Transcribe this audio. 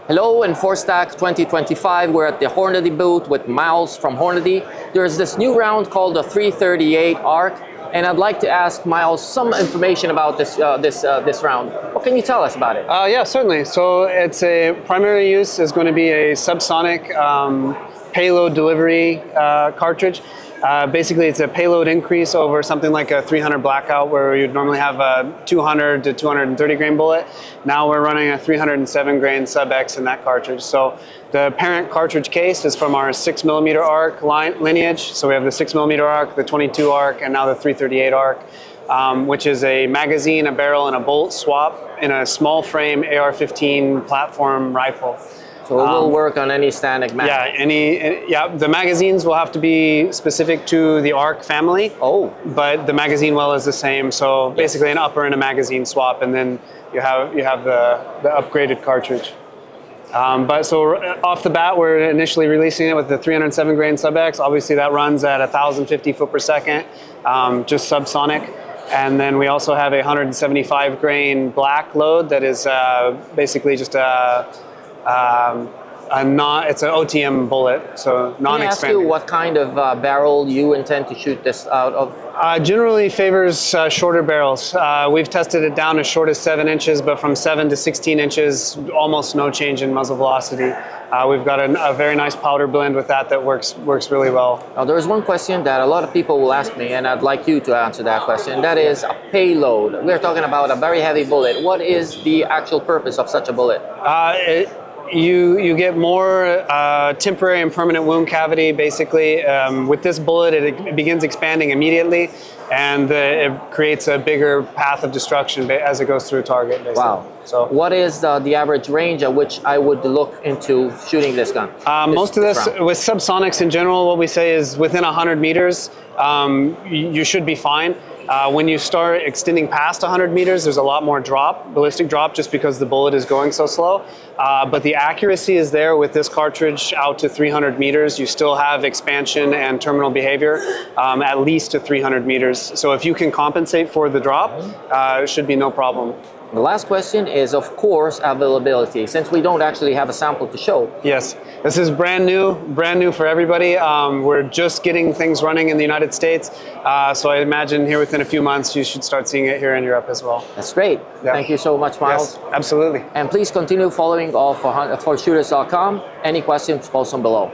Hello, in Forstack 2025, we're at the Hornady booth with Miles from Hornady. There's this new round called the 338 ARC, and I'd like to ask Miles some information about this round. What can you tell us about it? Yeah, certainly. So its a primary use is going to be a subsonic payload delivery cartridge. Basically, it's a payload increase over something like a 300 Blackout, where you'd normally have a 200 to 230 grain bullet. Now we're running a 307 grain sub-X in that cartridge. So the parent cartridge case is from our 6mm ARC lineage. So we have the 6mm ARC, the 22 ARC, and now the 338 ARC, which is a magazine, a barrel, and a bolt swap in a small frame AR-15 platform rifle. So it will work on any static mag? Yeah, the magazines will have to be specific to the ARC family. Oh. But the magazine well is the same. So basically an upper and a magazine swap, and then you have the upgraded cartridge. But so off the bat, we're initially releasing it with the 307 grain sub-X. Obviously that runs at 1,050 foot per second, just subsonic. And then we also have a 175 grain black load that is basically just it's an OTM bullet, so non-expanding. Can I ask you what kind of barrel you intend to shoot this out of? Generally favors shorter barrels. We've tested it down as short as 7 inches, but from 7 to 16 inches, almost no change in muzzle velocity. We've got a very nice powder blend with that works really well. Now, there is one question that a lot of people will ask me, and I'd like you to answer that question, and that is a payload. We're talking about a very heavy bullet. What is the actual purpose of such a bullet? You get more temporary and permanent wound cavity, basically. With this bullet, it begins expanding immediately, and it creates a bigger path of destruction as it goes through a target, basically. Wow. So what is the average range at which I would look into shooting this gun? Most of this, with subsonics in general, what we say is within 100 meters, you should be fine. When you start extending past 100 meters, there's a lot more ballistic drop, just because the bullet is going so slow. But the accuracy is there with this cartridge out to 300 meters. You still have expansion and terminal behavior at least to 300 meters. So if you can compensate for the drop, it should be no problem. The last question is, of course, availability, since we don't actually have a sample to show. Yes, this is brand new for everybody. We're just getting things running in the United States, so I imagine here within a few months you should start seeing it here in Europe as well. That's great. Yeah. Thank you so much, Miles. Yes, absolutely. And please continue following all for shooters.com. Any questions, post them below.